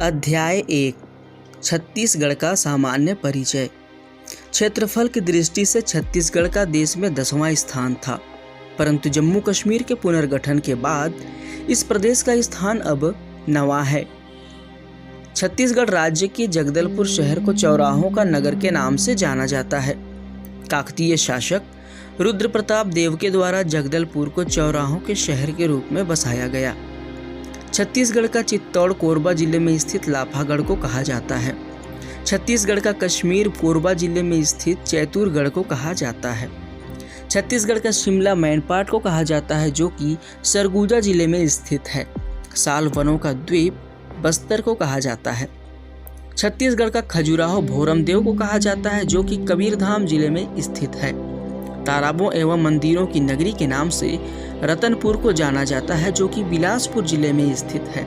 अध्याय 1 छत्तीसगढ़ का सामान्य परिचय। क्षेत्रफल की दृष्टि से छत्तीसगढ़ का देश में 10वां स्थान था, परंतु जम्मू कश्मीर के पुनर्गठन के बाद इस प्रदेश का स्थान अब 9वां है। छत्तीसगढ़ राज्य के जगदलपुर शहर को चौराहों का नगर के नाम से जाना जाता है। काकतीय शासक रुद्र प्रताप देव के द्वारा जगदलपुर को चौराहों के शहर के रूप में बसाया गया। छत्तीसगढ़ का चित्तौड़ कोरबा जिले में स्थित लाफागढ़ को कहा जाता है। छत्तीसगढ़ का कश्मीर कोरबा जिले में स्थित चैतुरगढ़ को कहा जाता है। छत्तीसगढ़ का शिमला मैनपाट को कहा जाता है, जो कि सरगुजा जिले में स्थित है। साल वनों का द्वीप बस्तर को कहा जाता है। छत्तीसगढ़ का खजुराहो भोरमदेव को कहा जाता है, जो कि कबीरधाम जिले में स्थित है। तालाबों एवं मंदिरों की नगरी के नाम से रतनपुर को जाना जाता है, जो कि बिलासपुर जिले में स्थित है।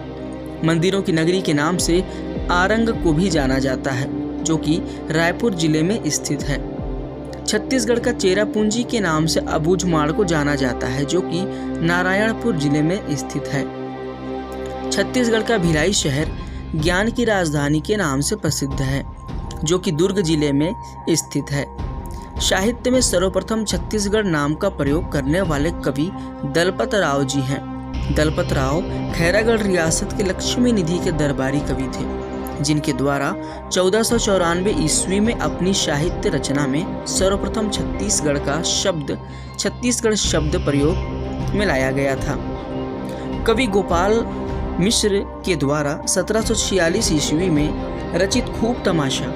मंदिरों की नगरी के नाम से आरंग को भी जाना जाता है, जो कि रायपुर जिले में स्थित है। छत्तीसगढ़ का चेरापूंजी के नाम से अबूझमाड़ को जाना जाता है, जो कि नारायणपुर जिले में स्थित है। छत्तीसगढ़ का भिलाई शहर ज्ञान की राजधानी के नाम से प्रसिद्ध है, जो कि दुर्ग जिले में स्थित है। साहित्य में सर्वप्रथम छत्तीसगढ़ नाम का प्रयोग करने वाले कवि दलपत राव जी हैं। दलपत राव खैरागढ़ रियासत के लक्ष्मी निधि के दरबारी कवि थे, जिनके द्वारा 1494 ईस्वी में अपनी साहित्य रचना में सर्वप्रथम छत्तीसगढ़ शब्द प्रयोग में लाया गया था। कवि गोपाल मिश्र के द्वारा 1746 ईस्वी में रचित खूब तमाशा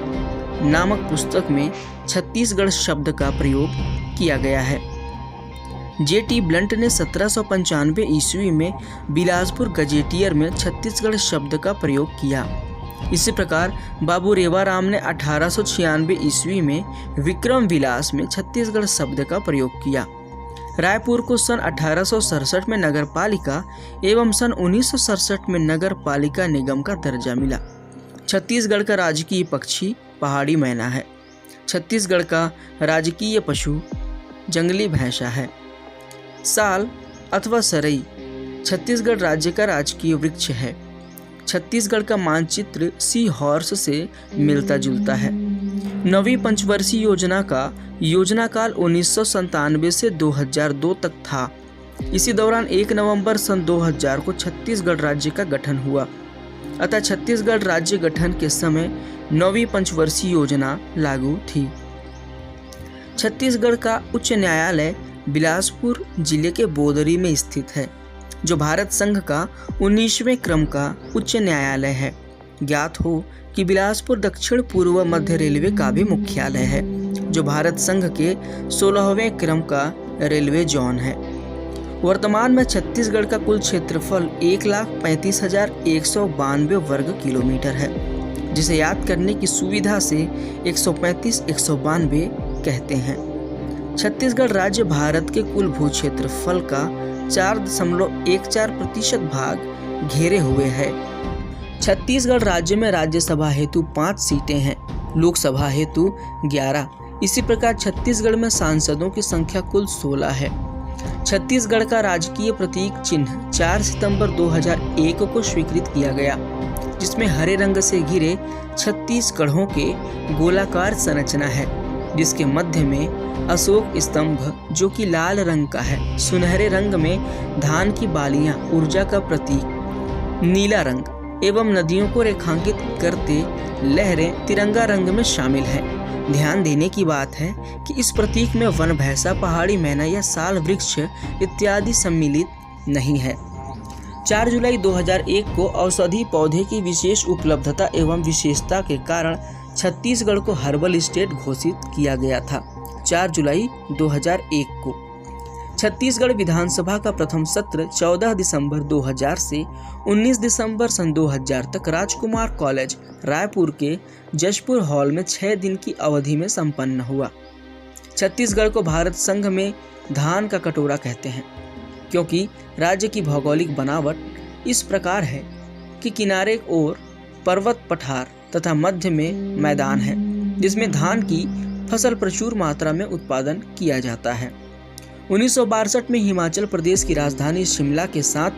नामक पुस्तक में छत्तीसगढ़ शब्द का प्रयोग किया गया है। J.T. ब्लंट ने 1795 ईस्वी में बिलासपुर गजेटियर में छत्तीसगढ़ शब्द का प्रयोग किया। इसी प्रकार बाबू रेवाराम ने 1896 ईस्वी में विक्रम विलास में छत्तीसगढ़ शब्द का प्रयोग किया। रायपुर को सन 1867 में नगर पालिका एवं सन 1967 में नगर पालिका निगम का दर्जा मिला। छत्तीसगढ़ का राजकीय पक्षी पहाड़ी मैना है। छत्तीसगढ़ का राजकीय पशु जंगली भैंसा है। साल अथवा सरई छत्तीसगढ़ राज्य का राजकीय वृक्ष है। छत्तीसगढ़ का मानचित्र सी हॉर्स से मिलता जुलता है। 9वीं पंचवर्षीय योजना का योजना काल 1997 से 2002 तक था। इसी दौरान 1 नवंबर सन 2000 को छत्तीसगढ़ राज्य का गठन हुआ, अतः छत्तीसगढ़ राज्य गठन के समय 9वीं पंचवर्षीय योजना लागू थी। छत्तीसगढ़ का उच्च न्यायालय बिलासपुर जिले के बोदरी में स्थित है, जो भारत संघ का 19वें क्रम का उच्च न्यायालय है। ज्ञात हो कि बिलासपुर दक्षिण पूर्व मध्य रेलवे का भी मुख्यालय है, जो भारत संघ के 16वें क्रम का रेलवे जोन है। वर्तमान में छत्तीसगढ़ का कुल क्षेत्रफल 1,35,192 वर्ग किलोमीटर है, जिसे याद करने की सुविधा से 135-192 कहते हैं। छत्तीसगढ़ राज्य भारत के कुल भू क्षेत्रफल का 4.14% भाग घेरे हुए है। छत्तीसगढ़ राज्य में राज्यसभा हेतु 5 सीटें हैं, लोकसभा हेतु 11। इसी प्रकार छत्तीसगढ़ में सांसदों की संख्या कुल 16 है। छत्तीसगढ़ का राजकीय प्रतीक चिन्ह 4 सितंबर 2001 को स्वीकृत किया गया, जिसमें हरे रंग से घिरे 36 गढ़ों के गोलाकार संरचना है, जिसके मध्य में अशोक स्तंभ जो कि लाल रंग का है, सुनहरे रंग में धान की बालियां, ऊर्जा का प्रतीक नीला रंग एवं नदियों को रेखांकित करते लहरें तिरंगा रंग में शामिल हैं। ध्यान देने की बात है कि इस प्रतीक में वन भैंसा, पहाड़ी मैना या साल वृक्ष इत्यादि सम्मिलित नहीं है। 4 जुलाई 2001 को औषधि पौधे की विशेष उपलब्धता एवं विशेषता के कारण छत्तीसगढ़ को हर्बल स्टेट घोषित किया गया था। 4 जुलाई 2001 को छत्तीसगढ़ विधानसभा का प्रथम सत्र 14 दिसंबर 2000 से 19 दिसंबर सन 2000 तक राजकुमार कॉलेज रायपुर के जशपुर हॉल में 6 दिन की अवधि में संपन्न हुआ। छत्तीसगढ़ को भारत संघ में धान का कटोरा कहते हैं, क्योंकि राज्य की भौगोलिक बनावट इस प्रकार है कि किनारे ओर पर्वत पठार तथा मध्य में मैदान है, जिसमें धान की फसल प्रचुर मात्रा में उत्पादन किया जाता है। 1962 में हिमाचल प्रदेश की राजधानी शिमला के साथ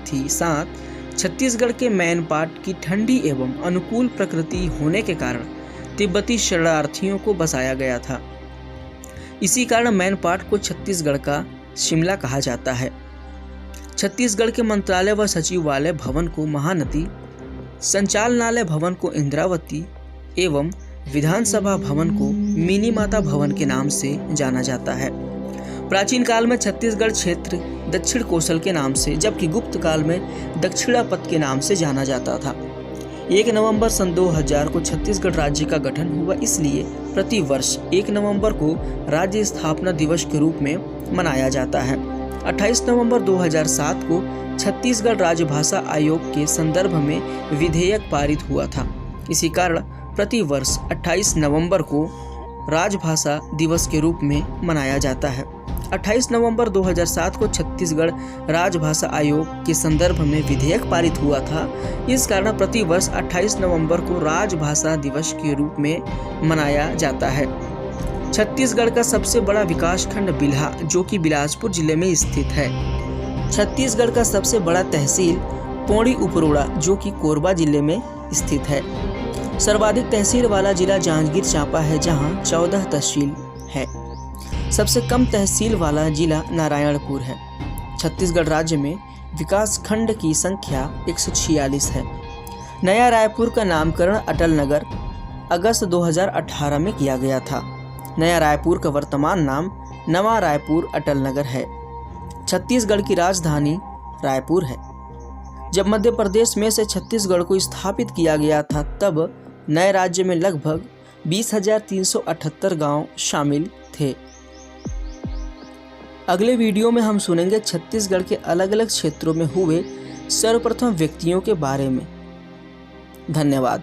छत्तीसगढ़ के मैनपाट की ठंडी एवं अनुकूल प्रकृति होने के कारण तिब्बती शरणार्थियों को बसाया गया था। इसी कारण मैनपाट को छत्तीसगढ़ का शिमला कहा जाता है। छत्तीसगढ़ के मंत्रालय व सचिवालय भवन को महानदी, संचालनालय भवन को इंद्रावती एवं विधानसभा भवन को मिनी माता भवन के नाम से जाना जाता है। प्राचीन काल में छत्तीसगढ़ क्षेत्र दक्षिण कोसल के नाम से, जबकि गुप्त काल में दक्षिणापथ के नाम से जाना जाता था। 1 नवंबर सन 2000 को छत्तीसगढ़ राज्य का गठन हुआ, इसलिए प्रति वर्ष 1 नवंबर को राज्य स्थापना दिवस के रूप में मनाया जाता है। 28 नवंबर 2007 को छत्तीसगढ़ राजभाषा आयोग के संदर्भ में विधेयक पारित हुआ था। इसी कारण प्रति वर्ष 28 नवंबर को राजभाषा दिवस के रूप में मनाया जाता है। 28 नवंबर 2007 को छत्तीसगढ़ राजभाषा आयोग के संदर्भ में विधेयक पारित हुआ था। इस कारण प्रति वर्ष 28 नवंबर को राजभाषा दिवस के रूप में मनाया जाता है। छत्तीसगढ़ का सबसे बड़ा विकासखंड बिल्हा, जो कि बिलासपुर जिले में स्थित है। छत्तीसगढ़ का सबसे बड़ा तहसील पौड़ी उपरोड़ा, जो कि कोरबा जिले में स्थित है। सर्वाधिक तहसील वाला जिला जांजगीर चांपा है, जहां 14 तहसील है। सबसे कम तहसील वाला जिला नारायणपुर है। छत्तीसगढ़ राज्य में विकास खंड की संख्या 146 है। नया रायपुर का नामकरण अटल नगर अगस्त 2018 में किया गया था। नया रायपुर का वर्तमान नाम नवा रायपुर अटल नगर है। छत्तीसगढ़ की राजधानी रायपुर है। जब मध्य प्रदेश में से छत्तीसगढ़ को स्थापित किया गया था, तब नए राज्य में लगभग 20,378 गांव शामिल थे। अगले वीडियो में हम सुनेंगे छत्तीसगढ़ के अलग अलग क्षेत्रों में हुए सर्वप्रथम व्यक्तियों के बारे में। धन्यवाद।